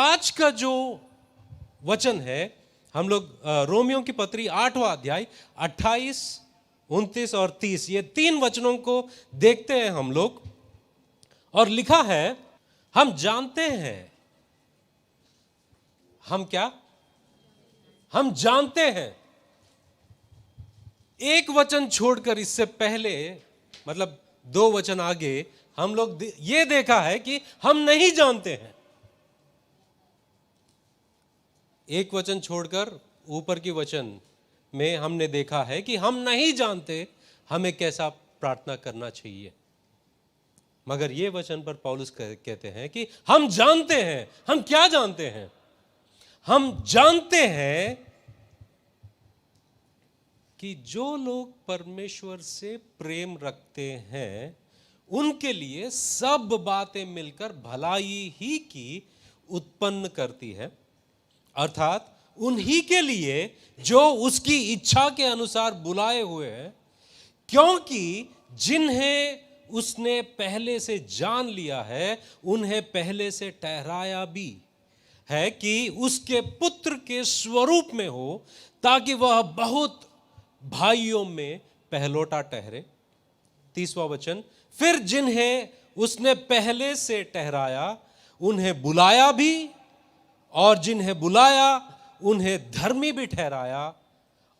आज का जो वचन है, हम लोग रोमियो की पत्री 8वां अध्याय 28, 29 और 30 ये 3 वचनों को देखते हैं हम लोग। और लिखा है, हम जानते हैं, हम क्या, हम जानते हैं। एक वचन छोड़कर इससे पहले, मतलब 2 वचन आगे, हम लोग ये देखा है कि हम नहीं जानते हैं। एक वचन छोड़कर ऊपर की वचन में हमने देखा है कि हम नहीं जानते हमें कैसा प्रार्थना करना चाहिए। मगर ये वचन पर पौलुस कहते हैं कि हम जानते हैं। हम क्या जानते हैं? हम जानते हैं कि जो लोग परमेश्वर से प्रेम रखते हैं उनके लिए सब बातें मिलकर भलाई ही की उत्पन्न करती है, अर्थात उन्हीं के लिए जो उसकी इच्छा के अनुसार बुलाए हुए हैं। क्योंकि जिन्हें उसने पहले से जान लिया है उन्हें पहले से ठहराया भी है कि उसके पुत्र के स्वरूप में हो, ताकि वह बहुत भाइयों में पहलोटा ठहरे। 30वां वचन, फिर जिन्हें उसने पहले से ठहराया उन्हें बुलाया भी, और जिन्हें बुलाया उन्हें धर्मी भी ठहराया,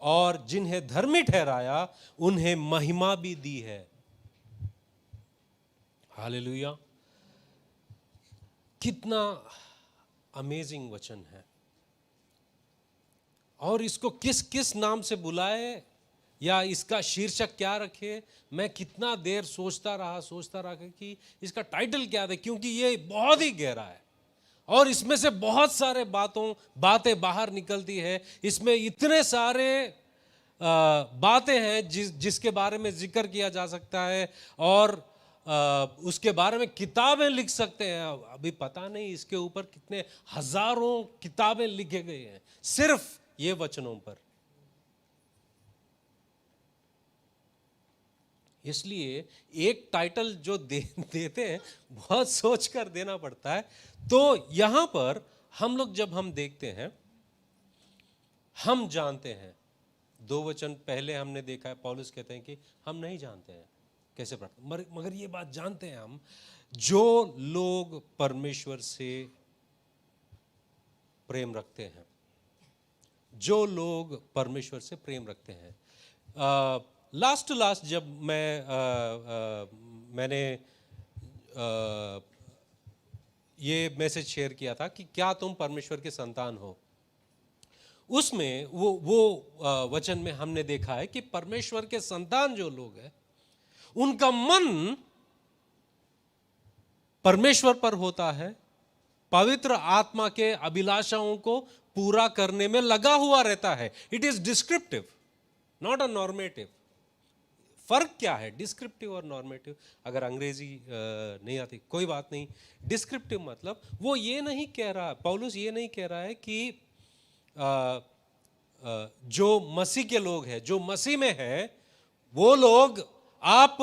और जिन्हें धर्मी ठहराया उन्हें महिमा भी दी है। हालेलुया! कितना अमेजिंग वचन है। और इसको किस किस नाम से बुलाए या इसका शीर्षक क्या रखे, मैं कितना देर सोचता रहा कि इसका टाइटल क्या दे, क्योंकि ये बहुत ही गहरा है और इसमें से बहुत सारे बातें बाहर निकलती है। इसमें इतने सारे बातें हैं जिसके बारे में जिक्र किया जा सकता है और उसके बारे में किताबें लिख सकते हैं। अभी पता नहीं इसके ऊपर कितने हजारों किताबें लिखे गए हैं सिर्फ ये वचनों पर। इसलिए एक टाइटल जो देते हैं बहुत सोच कर देना पड़ता है। तो यहां पर हम लोग जब हम देखते हैं, हम जानते हैं, 2 वचन पहले हमने देखा है, पौलुस कहते हैं कि हम नहीं जानते हैं कैसे प्रार्थना, मगर ये बात जानते हैं हम, जो लोग परमेश्वर से प्रेम रखते हैं, जो लोग परमेश्वर से प्रेम रखते हैं। लास्ट जब मैंने ये मैसेज शेयर किया था कि क्या तुम परमेश्वर के संतान हो, उसमें वो वचन में हमने देखा है कि परमेश्वर के संतान जो लोग हैं उनका मन परमेश्वर पर होता है, पवित्र आत्मा के अभिलाषाओं को पूरा करने में लगा हुआ रहता है। It is descriptive, not a normative. फर्क क्या है डिस्क्रिप्टिव और नॉर्मेटिव? अगर अंग्रेजी नहीं आती कोई बात नहीं। डिस्क्रिप्टिव मतलब वो ये नहीं कह रहा, पौलुस ये नहीं कह रहा है कि जो मसीह के लोग हैं, जो मसीह में है, वो लोग आप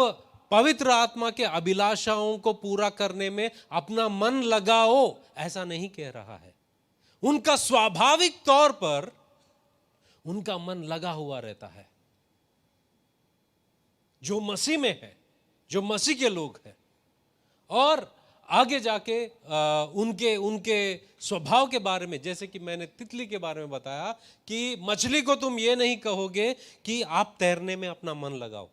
पवित्र आत्मा के अभिलाषाओं को पूरा करने में अपना मन लगाओ, ऐसा नहीं कह रहा है। उनका स्वाभाविक तौर पर उनका मन लगा हुआ रहता है, जो मसीह में है, जो मसीह के लोग हैं। और आगे जाके उनके स्वभाव के बारे में, जैसे कि मैंने तितली के बारे में बताया कि मछली को तुम ये नहीं कहोगे कि आप तैरने में अपना मन लगाओ,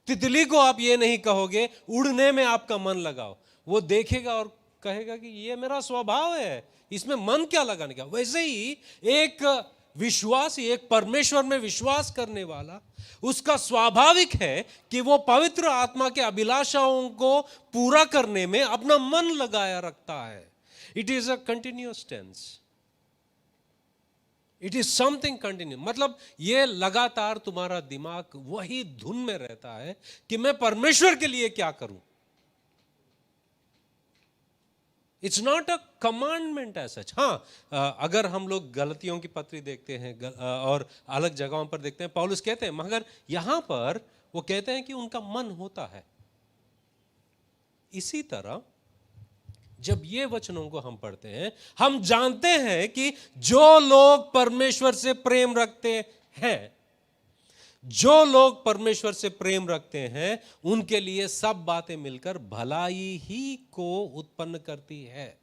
तितली को आप ये नहीं कहोगे उड़ने में आपका मन लगाओ। वो देखेगा और कहेगा कि ये मेरा स्वभाव है, इसमें मन क्या लगाने का। वैसे ही एक विश्वासी, एक परमेश्वर में विश्वास करने वाला, उसका स्वाभाविक है कि वो पवित्र आत्मा के अभिलाषाओं को पूरा करने में अपना मन लगाया रखता है। It is a continuous tense, it is something continue. मतलब ये लगातार तुम्हारा दिमाग वही धुन में रहता है कि मैं परमेश्वर के लिए क्या करूं। It's not a commandment as such. हाँ, अगर हम लोग गलतियों की पत्री देखते हैं और अलग जगहों पर देखते हैं, पौलुस कहते हैं, मगर यहां पर वो कहते हैं कि उनका मन होता है। इसी तरह जब ये वचनों को हम पढ़ते हैं, हम जानते हैं कि जो लोग परमेश्वर से प्रेम रखते हैं, जो लोग परमेश्वर से प्रेम रखते हैं, उनके लिए सब बातें मिलकर भलाई ही को उत्पन्न करती है।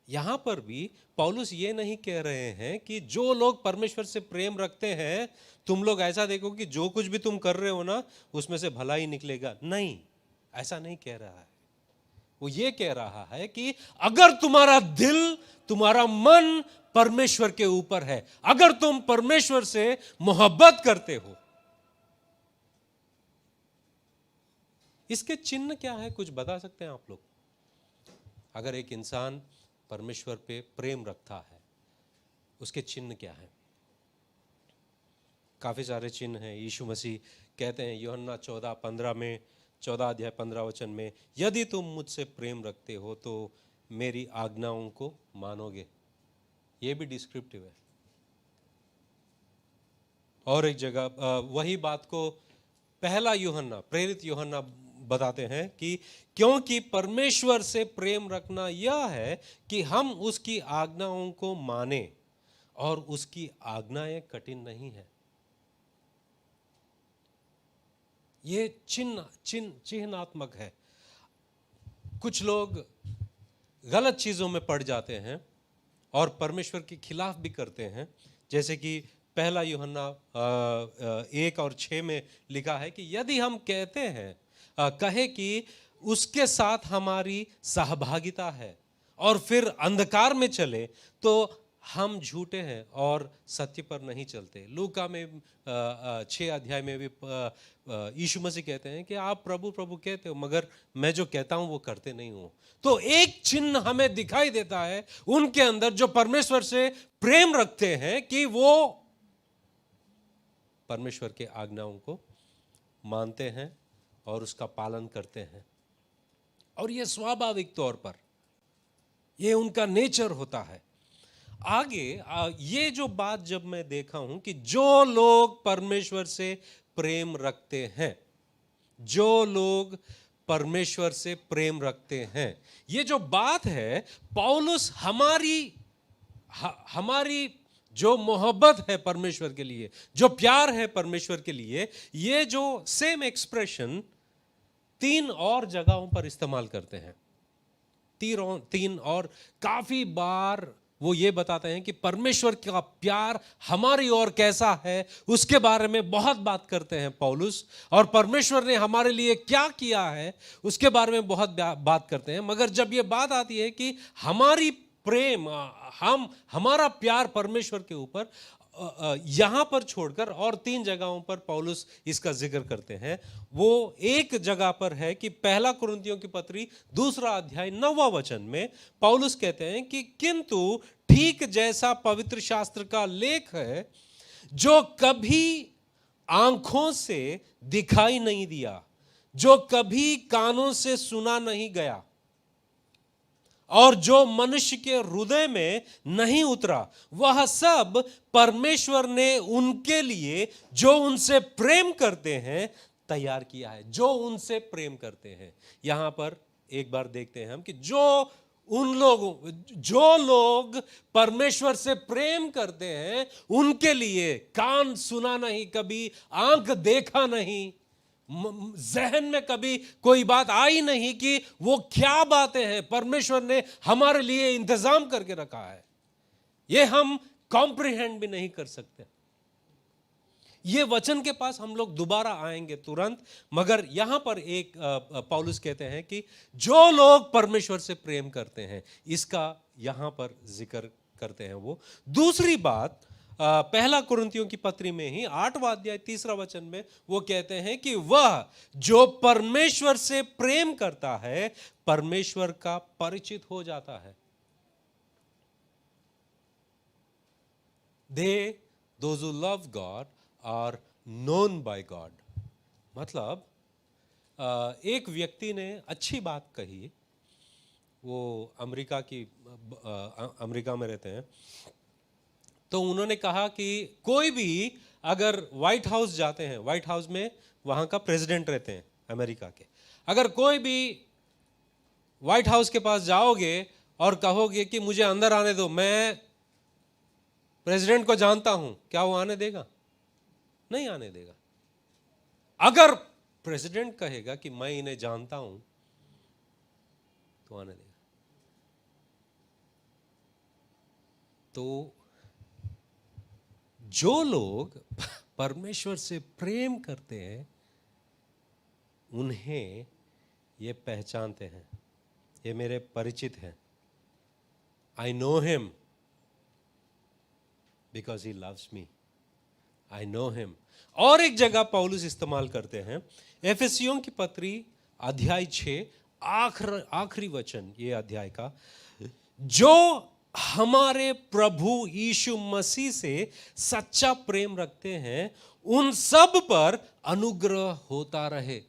यहां पर भी पौलुस ये नहीं कह रहे हैं कि जो लोग परमेश्वर से प्रेम रखते हैं, तुम लोग ऐसा देखो कि जो कुछ भी तुम कर रहे हो ना, उसमें से भला ही निकलेगा। नहीं, ऐसा नहीं कह रहा है। वो ये कह रहा है कि अगर तुम्हारा दिल, तुम्हारा मन परमेश्वर के ऊपर है, अगर तुम परमेश्वर से मोहब्बत करते हो, इसके चिन्ह क्या है, कुछ बता सकते हैं आप लोग? अगर एक इंसान परमेश्वर पे प्रेम रखता है, उसके चिन्ह क्या है? काफी सारे चिन्ह हैं। यीशु मसीह कहते हैं यूहन्ना 14:15 में, 14 अध्याय 15 वचन में, यदि तुम मुझसे प्रेम रखते हो तो मेरी आज्ञाओं को मानोगे। ये भी डिस्क्रिप्टिव है। और एक जगह वही बात को पहला यूहन्ना, प्रेरित यूहन्ना बताते हैं कि क्योंकि परमेश्वर से प्रेम रखना यह है कि हम उसकी आज्ञाओं को माने, और उसकी आज्ञाएं कठिन नहीं है। ये चिन्हात्मक है। कुछ लोग गलत चीजों में पड़ जाते हैं और परमेश्वर के खिलाफ भी करते हैं। जैसे कि पहला यूहन्ना 1 और 6 में लिखा है कि यदि हम कहते हैं, कहे कि उसके साथ हमारी सहभागिता है और फिर अंधकार में चले, तो हम झूठे हैं और सत्य पर नहीं चलते। लूका में 6 अध्याय में भी यीशु मसीह कहते हैं कि आप प्रभु प्रभु कहते हो, मगर मैं जो कहता हूं वो करते नहीं हूं। तो एक चिन्ह हमें दिखाई देता है उनके अंदर जो परमेश्वर से प्रेम रखते हैं, कि वो परमेश्वर के आज्ञाओं को मानते हैं और उसका पालन करते हैं। और ये स्वाभाविक तौर पर ये उनका नेचर होता है। आगे ये जो बात जब मैं देखा हूं कि जो लोग परमेश्वर से प्रेम रखते हैं, जो लोग परमेश्वर से प्रेम रखते हैं, ये जो बात है, पौलुस हमारी जो मोहब्बत है परमेश्वर के लिए, जो प्यार है परमेश्वर के लिए, ये जो सेम एक्सप्रेशन 3 और जगहों पर इस्तेमाल करते हैं। 3 और काफी बार वो ये बताते हैं कि परमेश्वर का प्यार हमारी ओर कैसा है, उसके बारे में बहुत बात करते हैं पौलुस। और परमेश्वर ने हमारे लिए क्या किया है, उसके बारे में बहुत बात करते हैं। मगर जब ये बात आती है कि हमारा प्यार परमेश्वर के ऊपर, यहां पर छोड़कर और 3 जगहों पर पौलुस इसका जिक्र करते हैं। वो एक जगह पर है कि पहला कुरिन्थियों की पत्री 2 अध्याय 9 वचन में पौलुस कहते हैं कि किंतु ठीक जैसा पवित्र शास्त्र का लेख है, जो कभी आंखों से दिखाई नहीं दिया, जो कभी कानों से सुना नहीं गया, और जो मनुष्य के हृदय में नहीं उतरा, वह सब परमेश्वर ने उनके लिए जो उनसे प्रेम करते हैं तैयार किया है। जो उनसे प्रेम करते हैं, यहां पर एक बार देखते हैं हम कि जो लोग परमेश्वर से प्रेम करते हैं, उनके लिए कान सुना नहीं, कभी आंख देखा नहीं, जहन में कभी कोई बात आई नहीं कि वो क्या बातें हैं परमेश्वर ने हमारे लिए इंतजाम करके रखा है, ये हम कॉम्प्रिहेंड भी नहीं कर सकते। ये वचन के पास हम लोग दोबारा आएंगे तुरंत, मगर यहां पर एक पौलुस कहते हैं कि जो लोग परमेश्वर से प्रेम करते हैं, इसका यहां पर जिक्र करते हैं। वो दूसरी बात पहला कुरिन्थियों की पत्री में ही 8वां अध्याय 3 वचन में वो कहते हैं कि वह जो परमेश्वर से प्रेम करता है, परमेश्वर का परिचित हो जाता है। Those who love God are known by God। मतलब एक व्यक्ति ने अच्छी बात कही, वो अमेरिका में रहते हैं, तो उन्होंने कहा कि कोई भी अगर व्हाइट हाउस जाते हैं, व्हाइट हाउस में वहां का प्रेसिडेंट रहते हैं अमेरिका के, अगर कोई भी व्हाइट हाउस के पास जाओगे और कहोगे कि मुझे अंदर आने दो, मैं प्रेसिडेंट को जानता हूं, क्या वो आने देगा? नहीं आने देगा। अगर प्रेसिडेंट कहेगा कि मैं इन्हें जानता हूं तो आने देगा। तो जो लोग परमेश्वर से प्रेम करते हैं उन्हें ये पहचानते हैं, ये मेरे परिचित हैं, I know him because he loves me, I know him. और एक जगह पौलुस इस्तेमाल करते हैं, एफेसियों की पत्री अध्याय 6 आखिरी वचन ये अध्याय का, जो हमारे प्रभु यीशु मसीह से सच्चा प्रेम रखते हैं उन सब पर अनुग्रह होता रहे।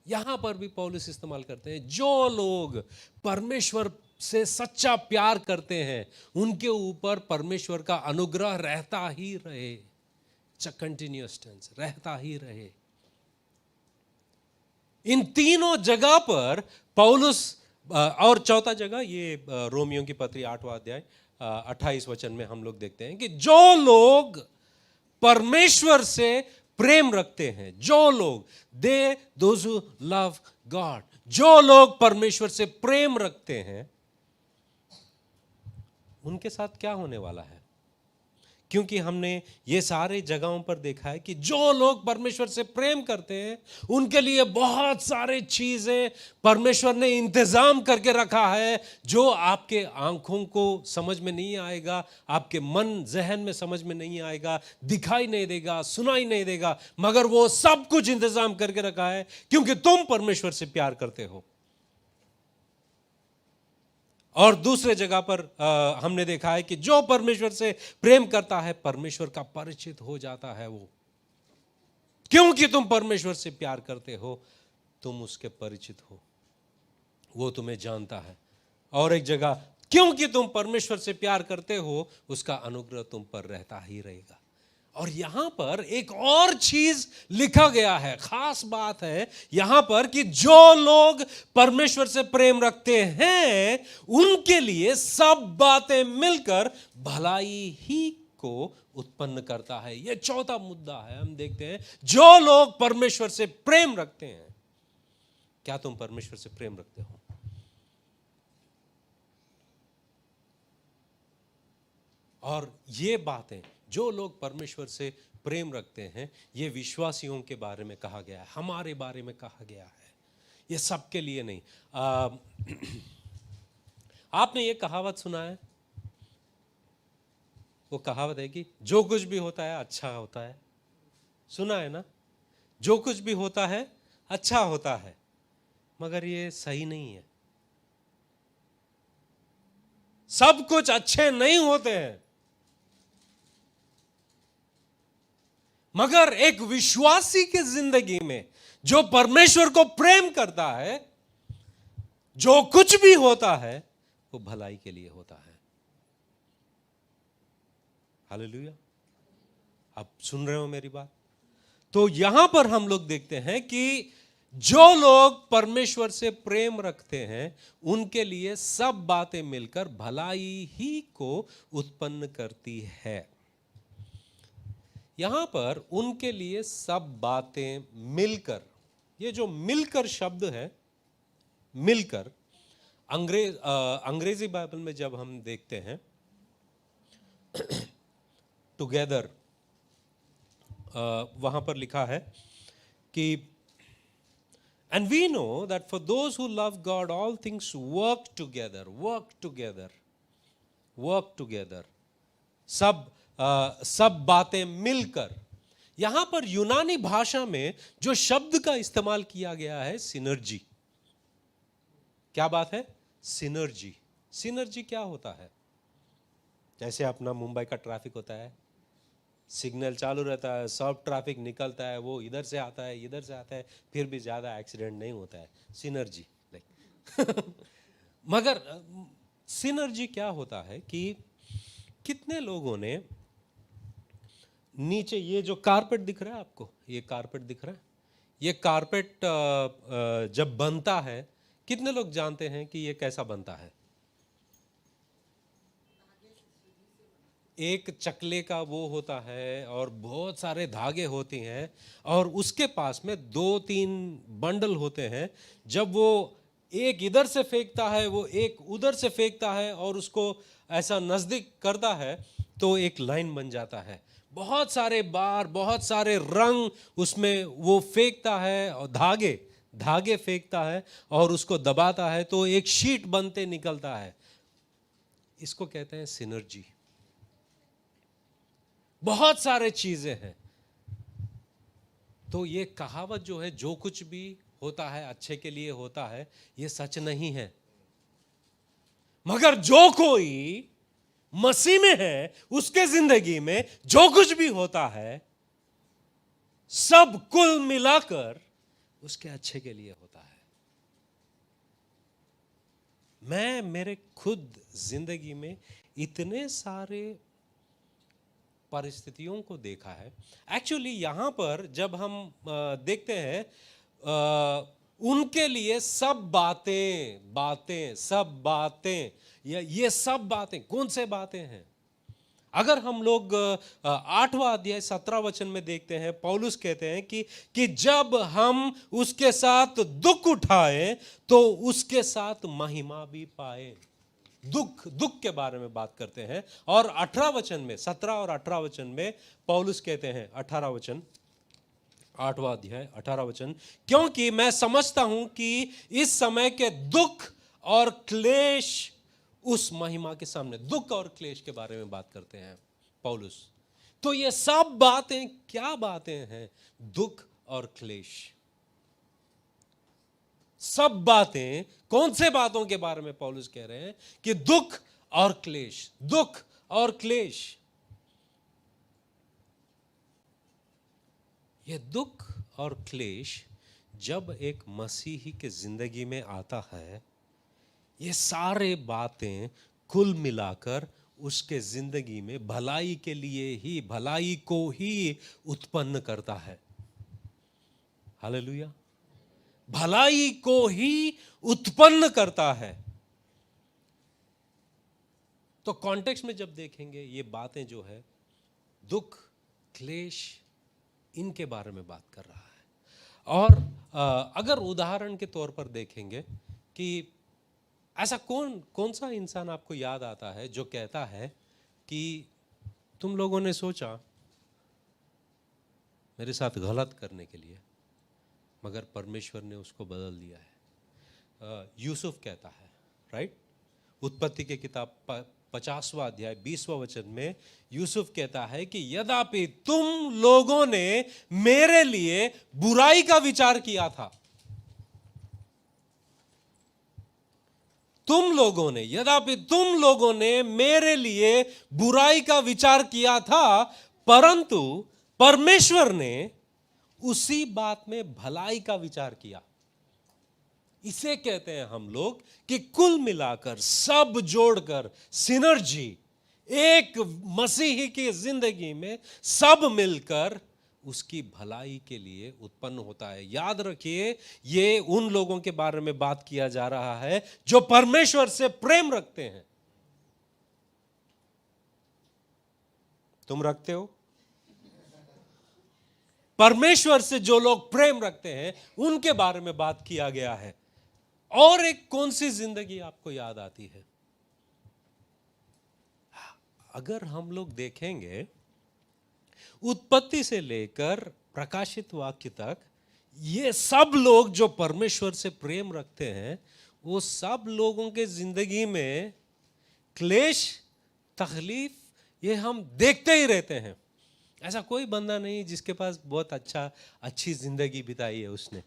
यहां पर भी पौलुस इस्तेमाल करते हैं, जो लोग परमेश्वर से सच्चा प्यार करते हैं उनके ऊपर परमेश्वर का अनुग्रह रहता ही रहे, कंटिन्यूअस टेंस, रहता ही रहे। इन तीनों जगह पर पौलुस, और चौथा जगह ये रोमियो की पत्री 8वां अध्याय 28 वचन में हम लोग देखते हैं कि जो लोग परमेश्वर से प्रेम रखते हैं, जो लोग, दे दोज हू लव गॉड, जो लोग परमेश्वर से प्रेम रखते हैं उनके साथ क्या होने वाला है? क्योंकि हमने ये सारे जगहों पर देखा है कि जो लोग परमेश्वर से प्रेम करते हैं उनके लिए बहुत सारे चीजें परमेश्वर ने इंतजाम करके रखा है, जो आपके आंखों को समझ में नहीं आएगा, आपके मन जहन में समझ में नहीं आएगा, दिखाई नहीं देगा, सुनाई नहीं देगा, मगर वो सब कुछ इंतजाम करके रखा है क्योंकि तुम परमेश्वर से प्यार करते हो। और दूसरे जगह पर हमने देखा है कि जो परमेश्वर से प्रेम करता है परमेश्वर का परिचित हो जाता है वो, क्योंकि तुम परमेश्वर से प्यार करते हो, तुम उसके परिचित हो, वो तुम्हें जानता है। और एक जगह, क्योंकि तुम परमेश्वर से प्यार करते हो उसका अनुग्रह तुम पर रहता ही रहेगा। और यहां पर एक और चीज लिखा गया है, खास बात है यहां पर कि जो लोग परमेश्वर से प्रेम रखते हैं उनके लिए सब बातें मिलकर भलाई ही को उत्पन्न करता है। यह चौथा मुद्दा है। हम देखते हैं जो लोग परमेश्वर से प्रेम रखते हैं। क्या तुम परमेश्वर से प्रेम रखते हो? और ये बातें, जो लोग परमेश्वर से प्रेम रखते हैं, ये विश्वासियों के बारे में कहा गया है, हमारे बारे में कहा गया है, ये सबके लिए नहीं। आपने ये कहावत सुना है? वो कहावत है कि जो कुछ भी होता है अच्छा होता है। सुना है ना? जो कुछ भी होता है अच्छा होता है, मगर ये सही नहीं है। सब कुछ अच्छे नहीं होते हैं, मगर एक विश्वासी की जिंदगी में जो परमेश्वर को प्रेम करता है, जो कुछ भी होता है वो भलाई के लिए होता है। हालेलुया। आप सुन रहे हो मेरी बात? तो यहां पर हम लोग देखते हैं कि जो लोग परमेश्वर से प्रेम रखते हैं उनके लिए सब बातें मिलकर भलाई ही को उत्पन्न करती है। यहां पर उनके लिए सब बातें मिलकर, ये जो मिलकर शब्द है, मिलकर, अंग्रेजी बाइबल में जब हम देखते हैं टुगेदर, वहां पर लिखा है कि and we know that for those who love God all things work together, work together, work together, सब बातें मिलकर। यहां पर यूनानी भाषा में जो शब्द का इस्तेमाल किया गया है, सिनर्जी। क्या बात है? सिनर्जी। सिनर्जी क्या होता है? जैसे अपना मुंबई का ट्रैफिक होता है, सिग्नल चालू रहता है, सब ट्रैफिक निकलता है, वो इधर से आता है, इधर से आता है, फिर भी ज्यादा एक्सीडेंट नहीं होता है। सिनर्जी मगर सिनर्जी क्या होता है कि कितने लोगों ने नीचे, ये जो कारपेट दिख रहा है आपको, ये कारपेट दिख रहा है, ये कारपेट जब बनता है, कितने लोग जानते हैं कि ये कैसा बनता है? एक चकले का वो होता है और बहुत सारे धागे होते हैं और उसके पास में 2-3 बंडल होते हैं। जब वो एक इधर से फेंकता है, वो एक उधर से फेंकता है और उसको ऐसा नजदीक करता है तो एक लाइन बन जाता है। बहुत सारे बार, बहुत सारे रंग उसमें वो फेंकता है और धागे धागे फेंकता है और उसको दबाता है तो एक शीट बनते निकलता है। इसको कहते हैं सिनर्जी। बहुत सारे चीजें हैं। तो ये कहावत जो है, जो कुछ भी होता है अच्छे के लिए होता है, ये सच नहीं है। मगर जो कोई मसीह में है, उसके जिंदगी में जो कुछ भी होता है सब कुल मिलाकर उसके अच्छे के लिए होता है। मैं मेरे खुद जिंदगी में इतने सारे परिस्थितियों को देखा है। एक्चुअली यहाँ पर जब हम देखते हैं उनके लिए सब बातें ये सब बातें कौन से बातें हैं? अगर हम लोग 8वां अध्याय 17 वचन में देखते हैं, पौलुस कहते हैं कि जब हम उसके साथ दुख उठाए तो उसके साथ महिमा भी पाए। दुख के बारे में बात करते हैं। और 18 वचन में, 17 और 18 वचन में पौलुस कहते हैं, 18 वचन, 8वां अध्याय 18 वचन, क्योंकि मैं समझता हूं कि इस समय के दुख और क्लेश उस महिमा के सामने। दुख और क्लेश के बारे में बात करते हैं पौलुस। तो ये सब बातें क्या बातें हैं? दुख और क्लेश। सब बातें कौन से बातों के बारे में पौलुस कह रहे हैं? कि दुख और क्लेश, दुख और क्लेश। ये दुख और क्लेश जब एक मसीही के जिंदगी में आता है, ये सारे बातें कुल मिलाकर उसके जिंदगी में भलाई के लिए ही, भलाई को ही उत्पन्न करता है। हालेलुया। भलाई को ही उत्पन्न करता है। तो कॉन्टेक्स्ट में जब देखेंगे ये बातें जो है, दुख, क्लेश, इनके बारे में बात कर रहा है। और अगर उदाहरण के तौर पर देखेंगे कि ऐसा कौन सा इंसान आपको याद आता है जो कहता है कि तुम लोगों ने सोचा मेरे साथ गलत करने के लिए, मगर परमेश्वर ने उसको बदल दिया है। यूसुफ कहता है, राइट? उत्पत्ति के किताब 50वां अध्याय 20वां वचन में यूसुफ कहता है कि यद्यपि तुम लोगों ने मेरे लिए बुराई का विचार किया था, यद्यपि तुम लोगों ने मेरे लिए बुराई का विचार किया था, परंतु परमेश्वर ने उसी बात में भलाई का विचार किया। इसे कहते हैं हम लोग कि कुल मिलाकर, सब जोड़कर, सिनर्जी, एक मसीही की जिंदगी में सब मिलकर उसकी भलाई के लिए उत्पन्न होता है। याद रखिए, ये उन लोगों के बारे में बात किया जा रहा है जो परमेश्वर से प्रेम रखते हैं। तुम रखते हो? परमेश्वर से जो लोग प्रेम रखते हैं उनके बारे में बात किया गया है। और एक कौन सी जिंदगी आपको याद आती है? अगर हम लोग देखेंगे उत्पत्ति से लेकर प्रकाशित वाक्य तक, ये सब लोग जो परमेश्वर से प्रेम रखते हैं, वो सब लोगों के जिंदगी में क्लेश, तकलीफ, ये हम देखते ही रहते हैं। ऐसा कोई बंदा नहीं जिसके पास बहुत अच्छी जिंदगी बिताई है उसने।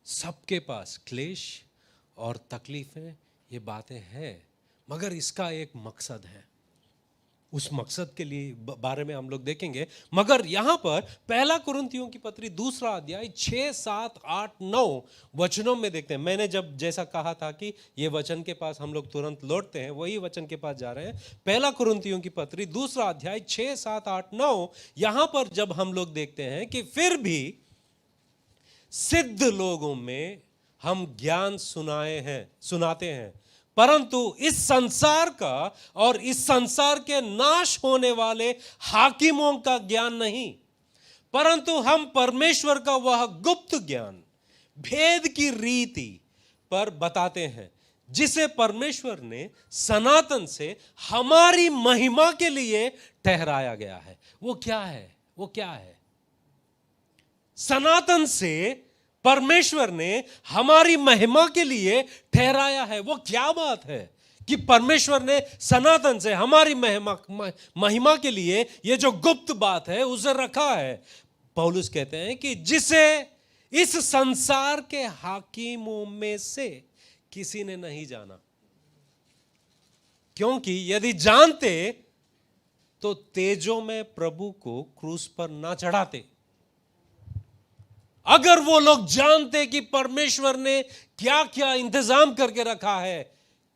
सबके पास क्लेश और तकलीफें, ये बातें हैं, मगर इसका एक मकसद है। उस मकसद के लिए बारे में हम लोग देखेंगे। मगर यहां पर पहला कुरिन्थियों की पत्री दूसरा अध्याय 6, 7, 8, 9 वचनों में देखते हैं। मैंने जब जैसा कहा था कि ये वचन के पास हम लोग तुरंत लौटते हैं, वही वचन के पास जा रहे हैं। पहला कुरिन्थियों की पत्री दूसरा अध्याय 6, 7, 8, 9 यहां पर जब हम लोग देखते हैं कि फिर भी सिद्ध लोगों में हम ज्ञान सुनाते हैं, परंतु इस संसार का और इस संसार के नाश होने वाले हाकिमों का ज्ञान नहीं, परंतु हम परमेश्वर का वह गुप्त ज्ञान, भेद की रीति पर बताते हैं, जिसे परमेश्वर ने सनातन से हमारी महिमा के लिए ठहराया गया है। वो क्या है? वो क्या है? सनातन से परमेश्वर ने हमारी महिमा के लिए ठहराया है। वो क्या बात है कि परमेश्वर ने सनातन से हमारी महिमा के लिए ये जो गुप्त बात है उसे रखा है। पौलुस कहते हैं कि जिसे इस संसार के हाकिमों में से किसी ने नहीं जाना, क्योंकि यदि जानते तो तेजों में प्रभु को क्रूस पर ना चढ़ाते। अगर वो लोग जानते कि परमेश्वर ने क्या क्या इंतजाम करके रखा है,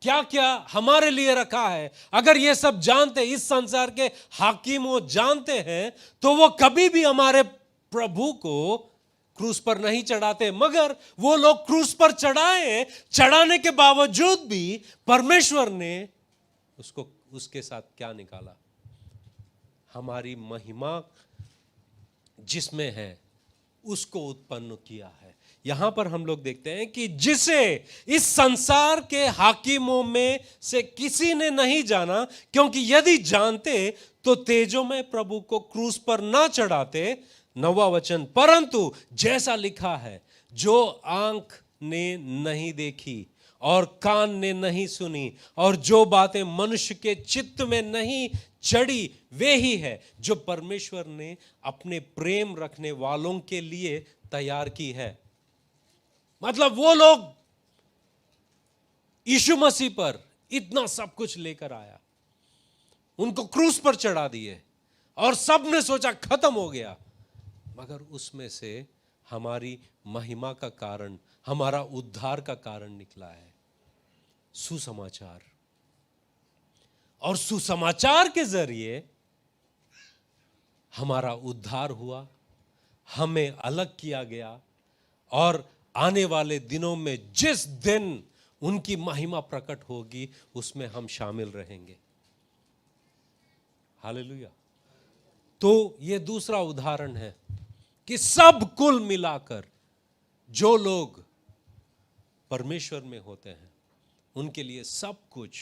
क्या क्या हमारे लिए रखा है, अगर ये सब जानते, इस संसार के हाकिम वो जानते हैं, तो वो कभी भी हमारे प्रभु को क्रूस पर नहीं चढ़ाते। मगर वो लोग क्रूस पर चढ़ाने के बावजूद भी परमेश्वर ने उसको उसके साथ क्या निकाला? हमारी महिमा जिसमें है उसको उत्पन्न किया है। यहां पर हम लोग देखते हैं कि जिसे इस संसार के हाकिमों में से किसी ने नहीं जाना, क्योंकि यदि जानते तो तेजों में प्रभु को क्रूस पर ना चढ़ाते। 9वां वचन, परंतु जैसा लिखा है, जो आंख ने नहीं देखी और कान ने नहीं सुनी और जो बातें मनुष्य के चित्त में नहीं चढ़ी, वे ही है जो परमेश्वर ने अपने प्रेम रखने वालों के लिए तैयार की है। मतलब वो लोग यीशु मसीह पर इतना सब कुछ लेकर आया, उनको क्रूस पर चढ़ा दिए और सबने सोचा खत्म हो गया, मगर उसमें से हमारी महिमा का कारण, हमारा उद्धार का कारण निकला है सुसमाचार। और सुसमाचार के जरिए हमारा उद्धार हुआ, हमें अलग किया गया, और आने वाले दिनों में जिस दिन उनकी महिमा प्रकट होगी उसमें हम शामिल रहेंगे। हालेलुया। तो ये दूसरा उदाहरण है कि सब कुल मिलाकर जो लोग परमेश्वर में होते हैं उनके लिए सब कुछ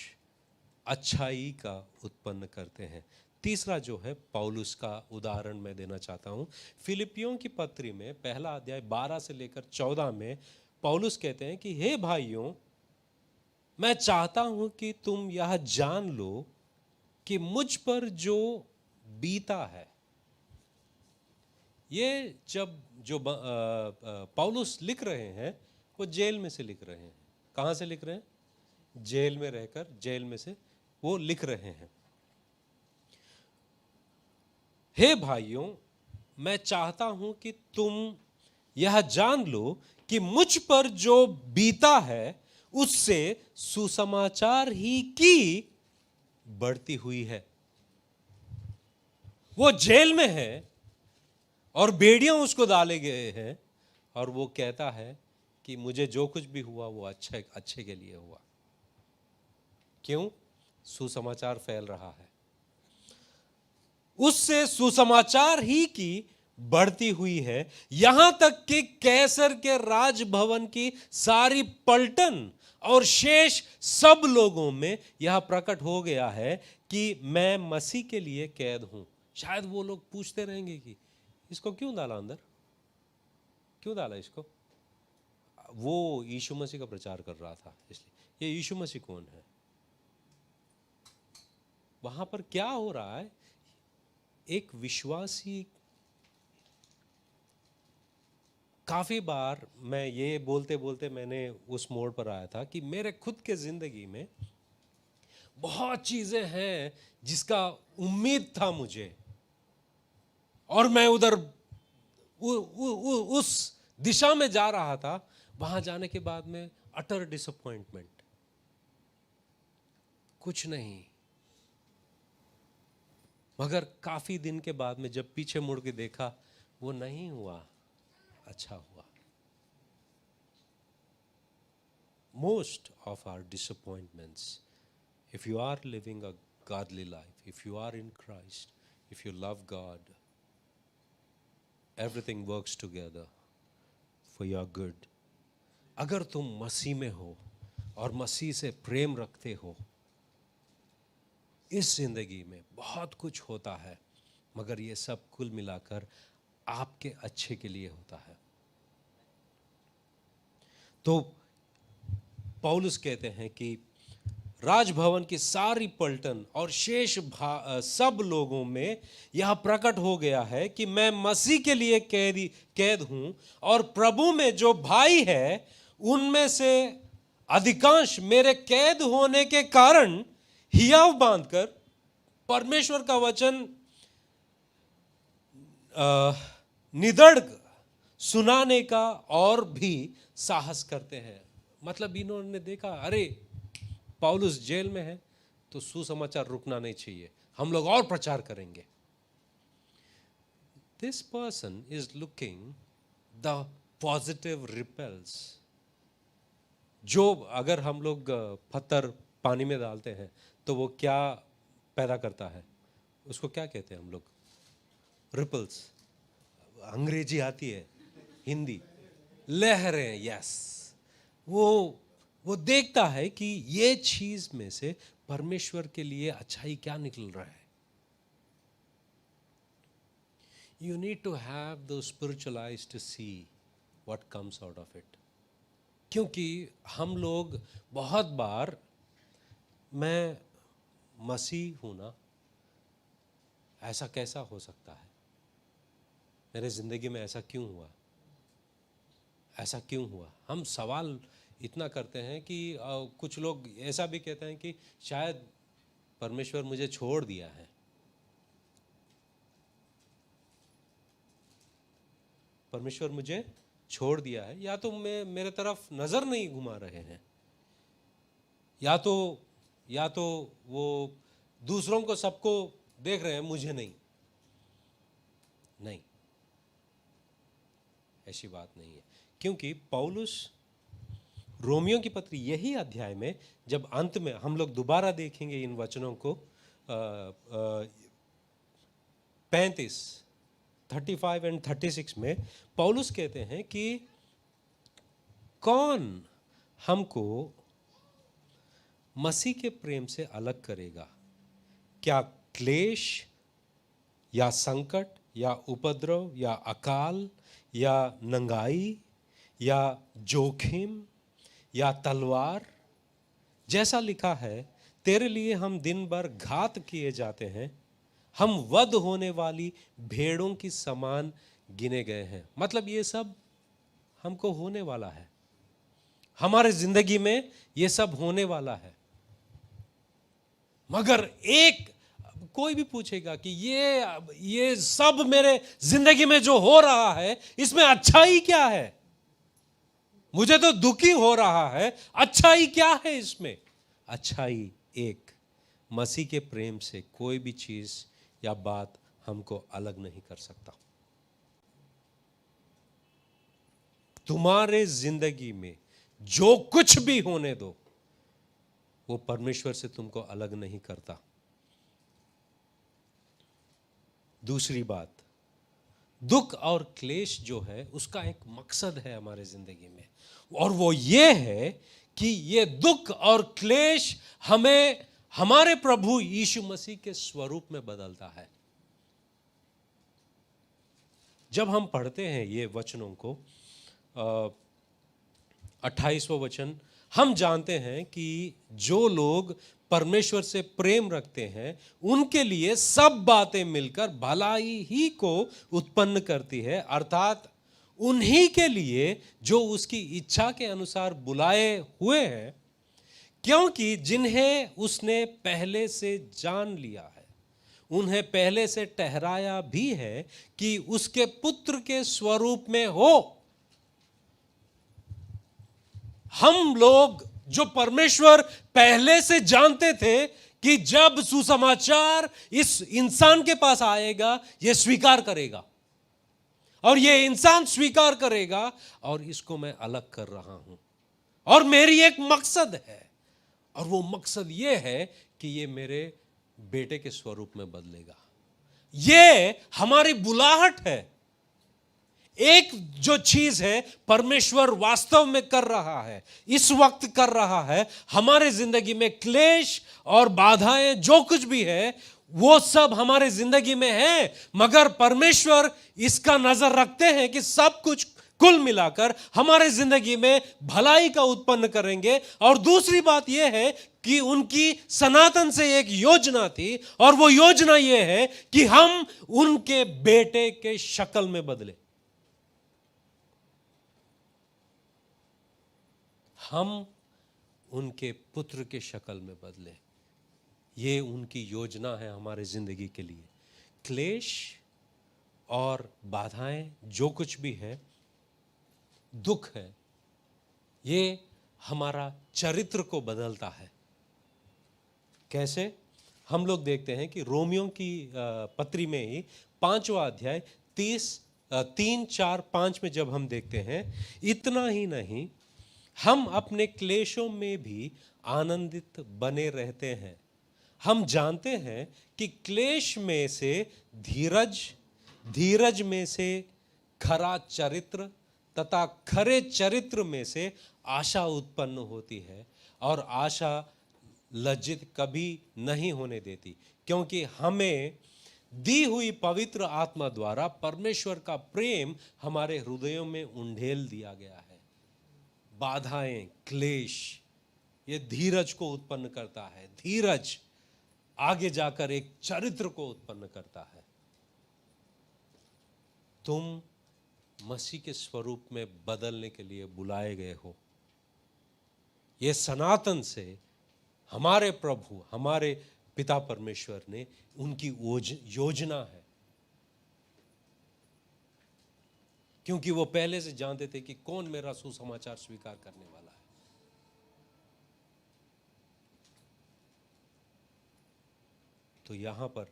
अच्छाई का उत्पन्न करते हैं। तीसरा जो है पौलुस का उदाहरण मैं देना चाहता हूं। फिलिपियों की पत्री में पहला अध्याय 12 से लेकर 14 में पौलुस कहते हैं कि हे भाइयों, मैं चाहता हूं कि तुम यह जान लो कि मुझ पर जो बीता है, ये जब जो पौलुस लिख रहे हैं वो जेल में से लिख रहे हैं। कहां से लिख रहे हैं? जेल में रहकर, जेल में से वो लिख रहे हैं। हे भाइयों, मैं चाहता हूं कि तुम यह जान लो कि मुझ पर जो बीता है उससे सुसमाचार ही की बढ़ती हुई है। वो जेल में है और बेड़ियां उसको डाले गए हैं, और वो कहता है कि मुझे जो कुछ भी हुआ वो अच्छे के लिए हुआ। क्यों? सुसमाचार फैल रहा है, उससे सुसमाचार ही की बढ़ती हुई है, यहां तक कि कैसर के राजभवन की सारी पलटन और शेष सब लोगों में यह प्रकट हो गया है कि मैं मसीह के लिए कैद हूं। शायद वो लोग पूछते रहेंगे कि इसको क्यों डाला अंदर, क्यों डाला इसको? वो यीशु मसीह का प्रचार कर रहा था, इसलिए। ये यीशु मसीह कौन है? वहां पर क्या हो रहा है? एक विश्वासी, काफी बार मैं ये बोलते बोलते मैंने उस मोड़ पर आया था कि मेरे खुद के जिंदगी में बहुत चीजें हैं जिसका उम्मीद था मुझे, और मैं उधर उस दिशा में जा रहा था। वहां जाने के बाद में अटर डिसअपॉइंटमेंट, कुछ नहीं। मगर काफी दिन के बाद में जब पीछे मुड़ के देखा, वो नहीं हुआ, अच्छा हुआ। Most of our disappointments, if you are living a godly life, if you are in Christ, if you love God, everything works together for your good. अगर तुम मसीह में हो और मसीह से प्रेम रखते हो, इस जिंदगी में बहुत कुछ होता है, मगर ये सब कुल मिलाकर आपके अच्छे के लिए होता है। तो पौलुस कहते हैं कि राजभवन की सारी पलटन और शेष सब लोगों में यह प्रकट हो गया है कि मैं मसीह के लिए कैद हूं, और प्रभु में जो भाई है उनमें से अधिकांश मेरे कैद होने के कारण हियाव बांधकर परमेश्वर का वचन निडर सुनाने का और भी साहस करते हैं। मतलब इन्होंने देखा, अरे पौलुस जेल में है तो सुसमाचार रुकना नहीं चाहिए, हम लोग और प्रचार करेंगे। This person is looking the positive repels. जो अगर हम लोग पत्थर पानी में डालते हैं तो वो क्या पैदा करता है, उसको क्या कहते हैं हम लोग? रिपल्स। अंग्रेजी आती है, हिंदी लहरें। यस, वो देखता है कि ये चीज में से परमेश्वर के लिए अच्छाई क्या निकल रहा है। You need to have the spiritual eyes to see what comes out of it. क्योंकि हम लोग बहुत बार, मैं मसीह हूं ना, ऐसा कैसा हो सकता है, मेरे जिंदगी में ऐसा क्यों हुआ, ऐसा क्यों हुआ, हम सवाल इतना करते हैं कि कुछ लोग ऐसा भी कहते हैं कि शायद परमेश्वर मुझे छोड़ दिया है। परमेश्वर मुझे छोड़ दिया है, या तो मेरे तरफ नजर नहीं घुमा रहे हैं, या तो वो दूसरों को सबको देख रहे हैं, मुझे नहीं। ऐसी बात नहीं है। क्योंकि पौलुस रोमियो की पत्री यही अध्याय में, जब अंत में हम लोग दोबारा देखेंगे इन वचनों को, 35, 35 एंड 36 में पौलुस कहते हैं कि कौन हमको मसीह के प्रेम से अलग करेगा? क्या क्लेश या संकट या उपद्रव या अकाल या नंगाई या जोखिम या तलवार? जैसा लिखा है, तेरे लिए हम दिन भर घात किए जाते हैं, हम वध होने वाली भेड़ों की समान गिने गए हैं। मतलब ये सब हमको होने वाला है, हमारे जिंदगी में ये सब होने वाला है। मगर कोई भी पूछेगा कि ये सब मेरे जिंदगी में जो हो रहा है, इसमें अच्छाई क्या है? मुझे तो दुखी हो रहा है, अच्छाई क्या है इसमें? अच्छाई एक, मसीह के प्रेम से कोई भी चीज या बात हमको अलग नहीं कर सकता। तुम्हारे जिंदगी में जो कुछ भी होने दो, वो परमेश्वर से तुमको अलग नहीं करता। दूसरी बात, दुख और क्लेश जो है उसका एक मकसद है हमारे जिंदगी में, और वो ये है कि ये दुख और क्लेश हमें हमारे प्रभु यीशु मसीह के स्वरूप में बदलता है। जब हम पढ़ते हैं ये वचनों को, 28वां वचन, हम जानते हैं कि जो लोग परमेश्वर से प्रेम रखते हैं उनके लिए सब बातें मिलकर भलाई ही को उत्पन्न करती है, अर्थात उन्हीं के लिए जो उसकी इच्छा के अनुसार बुलाए हुए हैं। क्योंकि जिन्हें उसने पहले से जान लिया है, उन्हें पहले से ठहराया भी है कि उसके पुत्र के स्वरूप में हो। हम लोग जो परमेश्वर पहले से जानते थे कि जब सुसमाचार इस इंसान के पास आएगा, यह स्वीकार करेगा और यह इंसान स्वीकार करेगा और इसको मैं अलग कर रहा हूं और मेरी एक मकसद है, और वो मकसद यह है कि ये मेरे बेटे के स्वरूप में बदलेगा। ये हमारी बुलाहट है। एक जो चीज है परमेश्वर वास्तव में कर रहा है, इस वक्त कर रहा है, हमारे जिंदगी में क्लेश और बाधाएं जो कुछ भी है वो सब हमारे जिंदगी में है, मगर परमेश्वर इसका नजर रखते हैं कि सब कुछ कुल मिलाकर हमारे जिंदगी में भलाई का उत्पन्न करेंगे। और दूसरी बात यह है कि उनकी सनातन से एक योजना थी, और वो योजना यह है कि हम उनके बेटे के शक्ल में बदले, हम उनके पुत्र के शक्ल में बदले। ये उनकी योजना है हमारे जिंदगी के लिए। क्लेश और बाधाएं जो कुछ भी है, दुख है, ये हमारा चरित्र को बदलता है। कैसे? हम लोग देखते हैं कि रोमियो की पत्री में ही 5वां अध्याय 3, 4, 5 में जब हम देखते हैं, इतना ही नहीं हम अपने क्लेशों में भी आनंदित बने रहते हैं। हम जानते हैं कि क्लेश में से धीरज, धीरज में से खरा चरित्र, तथा खरे चरित्र में से आशा उत्पन्न होती है, और आशा लज्जित कभी नहीं होने देती, क्योंकि हमें दी हुई पवित्र आत्मा द्वारा परमेश्वर का प्रेम हमारे हृदयों में उंडेल दिया गया है। बाधाएं, क्लेश, ये धीरज को उत्पन्न करता है। धीरज आगे जाकर एक चरित्र को उत्पन्न करता है। तुम मसीह के स्वरूप में बदलने के लिए बुलाए गए हो। यह सनातन से हमारे प्रभु, हमारे पिता परमेश्वर ने उनकी योजना है, क्योंकि वो पहले से जानते थे कि कौन मेरा सुसमाचार स्वीकार करने वाला है। तो यहां पर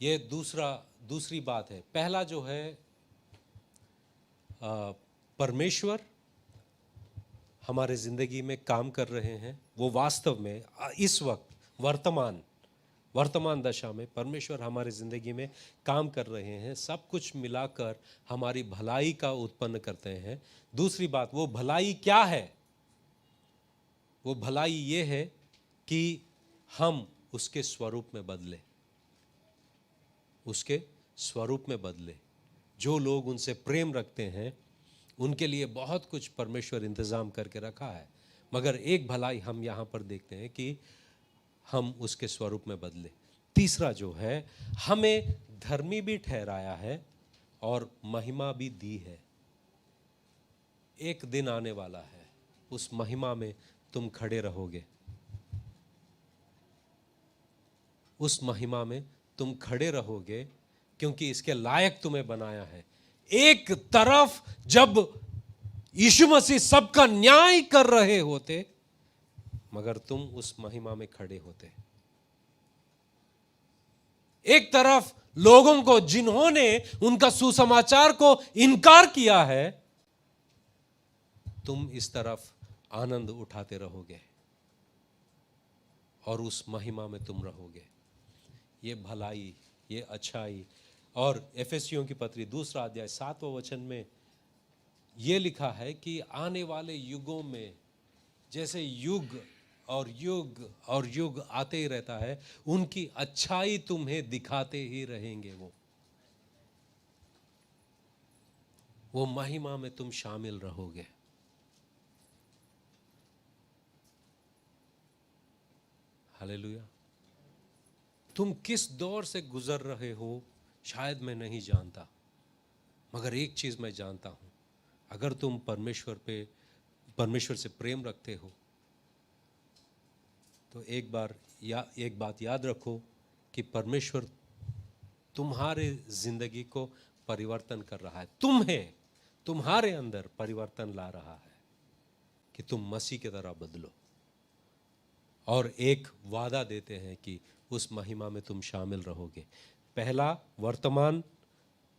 यह दूसरी बात है। पहला जो है, परमेश्वर हमारे जिंदगी में काम कर रहे हैं। वो वास्तव में इस वक्त वर्तमान दशा में परमेश्वर हमारे जिंदगी में काम कर रहे हैं। सब कुछ मिलाकर हमारी भलाई का उत्पन्न करते हैं। दूसरी बात, वो भलाई क्या है? वो भलाई ये है कि हम उसके स्वरूप में बदले, उसके स्वरूप में बदले। जो लोग उनसे प्रेम रखते हैं उनके लिए बहुत कुछ परमेश्वर इंतजाम करके रखा है, मगर एक भलाई हम यहाँ पर देखते हैं कि हम उसके स्वरूप में बदले। तीसरा जो है, हमें धर्मी भी ठहराया है और महिमा भी दी है। एक दिन आने वाला है, उस महिमा में तुम खड़े रहोगे, उस महिमा में तुम खड़े रहोगे, क्योंकि इसके लायक तुम्हें बनाया है। एक तरफ जब यीशु मसीह सबका न्याय कर रहे होते, मगर तुम उस महिमा में खड़े होते। एक तरफ लोगों को जिन्होंने उनका सुसमाचार को इनकार किया है, तुम इस तरफ आनंद उठाते रहोगे और उस महिमा में तुम रहोगे। ये भलाई, ये अच्छाई। और एफेसियों की पत्री 2 अध्याय 7वां वचन में ये लिखा है कि आने वाले युगों में जैसे युग और युग और युग आते ही रहता है, उनकी अच्छाई तुम्हें दिखाते ही रहेंगे। वो महिमा में तुम शामिल रहोगे। हालेलुया। तुम किस दौर से गुजर रहे हो शायद मैं नहीं जानता, मगर एक चीज मैं जानता हूं, अगर तुम परमेश्वर से प्रेम रखते हो तो एक बात याद रखो कि परमेश्वर तुम्हारे जिंदगी को परिवर्तन कर रहा है, तुम्हारे अंदर परिवर्तन ला रहा है कि तुम मसीह की तरह बदलो, और एक वादा देते हैं कि उस महिमा में तुम शामिल रहोगे। पहला, वर्तमान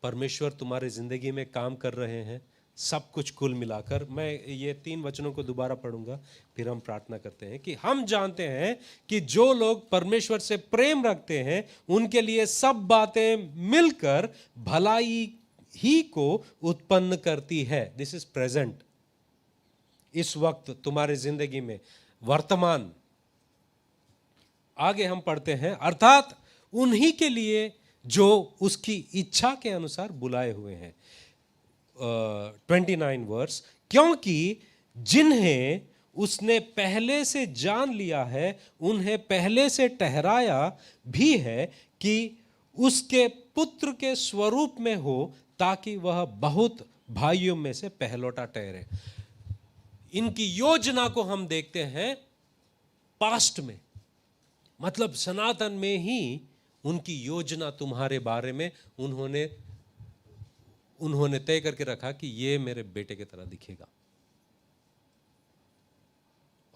परमेश्वर तुम्हारे जिंदगी में काम कर रहे हैं, सब कुछ कुल मिलाकर। मैं ये 3 वचनों को दोबारा पढ़ूंगा, फिर हम प्रार्थना करते हैं कि हम जानते हैं कि जो लोग परमेश्वर से प्रेम रखते हैं उनके लिए सब बातें मिलकर भलाई ही को उत्पन्न करती है। दिस इज प्रेजेंट, इस वक्त तुम्हारे जिंदगी में, वर्तमान। आगे हम पढ़ते हैं, अर्थात उन्हीं के लिए जो उसकी इच्छा के अनुसार बुलाए हुए हैं। 29 वर्स, क्योंकि जिन्हें उसने पहले से जान लिया है उन्हें पहले से ठहराया भी है कि उसके पुत्र के स्वरूप में हो, ताकि वह बहुत भाइयों में से पहलौटा ठहरे। इनकी योजना को हम देखते हैं पास्ट में, मतलब सनातन में ही उनकी योजना तुम्हारे बारे में उन्होंने तय करके रखा कि ये मेरे बेटे की तरह दिखेगा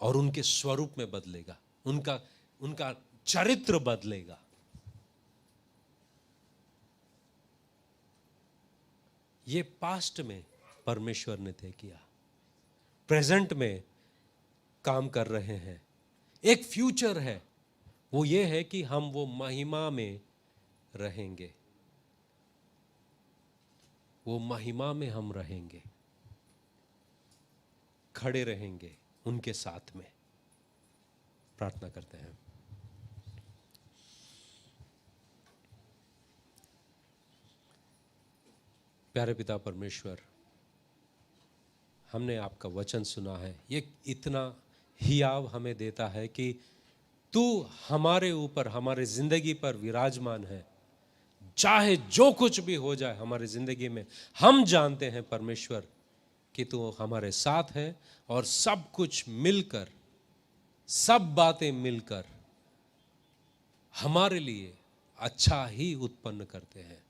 और उनके स्वरूप में बदलेगा, उनका चरित्र बदलेगा। ये पास्ट में परमेश्वर ने तय किया, प्रेजेंट में काम कर रहे हैं। एक फ्यूचर है, वो ये है कि हम वो महिमा में रहेंगे, वो महिमा में हम रहेंगे, खड़े रहेंगे उनके साथ में। प्रार्थना करते हैं। प्यारे पिता परमेश्वर, हमने आपका वचन सुना है, ये इतना हियाव हमें देता है कि तू हमारे ऊपर, हमारे जिंदगी पर विराजमान है। चाहे जो कुछ भी हो जाए हमारे जिंदगी में, हम जानते हैं परमेश्वर कि तू हमारे साथ है, और सब कुछ मिलकर, सब बातें मिलकर हमारे लिए अच्छा ही उत्पन्न करते हैं।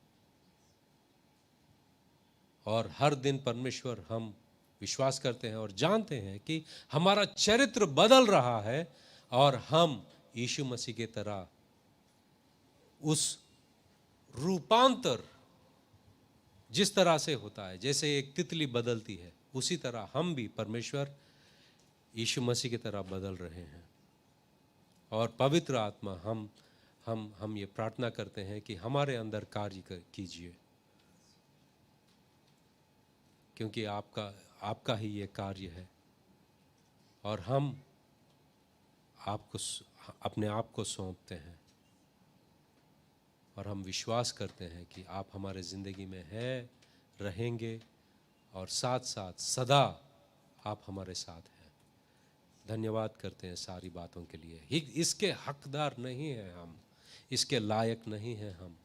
और हर दिन परमेश्वर हम विश्वास करते हैं और जानते हैं कि हमारा चरित्र बदल रहा है, और हम यीशु मसीह की तरह उस रूपांतर जिस तरह से होता है, जैसे एक तितली बदलती है, उसी तरह हम भी परमेश्वर यीशु मसीह की तरह बदल रहे हैं। और पवित्र आत्मा, हम ये प्रार्थना करते हैं कि हमारे अंदर कार्य कीजिए, क्योंकि आपका ही ये कार्य है, और हम आपको अपने आप को सौंपते हैं, और हम विश्वास करते हैं कि आप हमारे ज़िंदगी में हैं, रहेंगे, और साथ साथ सदा आप हमारे साथ हैं। धन्यवाद करते हैं सारी बातों के लिए। इसके हकदार नहीं हैं हम, इसके लायक नहीं हैं हम।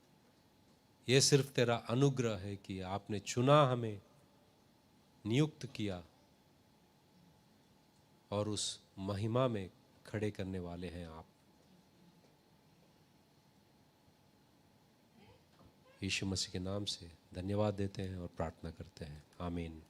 ये सिर्फ तेरा अनुग्रह है कि आपने चुना, हमें नियुक्त किया, और उस महिमा में खड़े करने वाले हैं आप। यीशु मसीह के नाम से धन्यवाद देते हैं और प्रार्थना करते हैं, आमीन।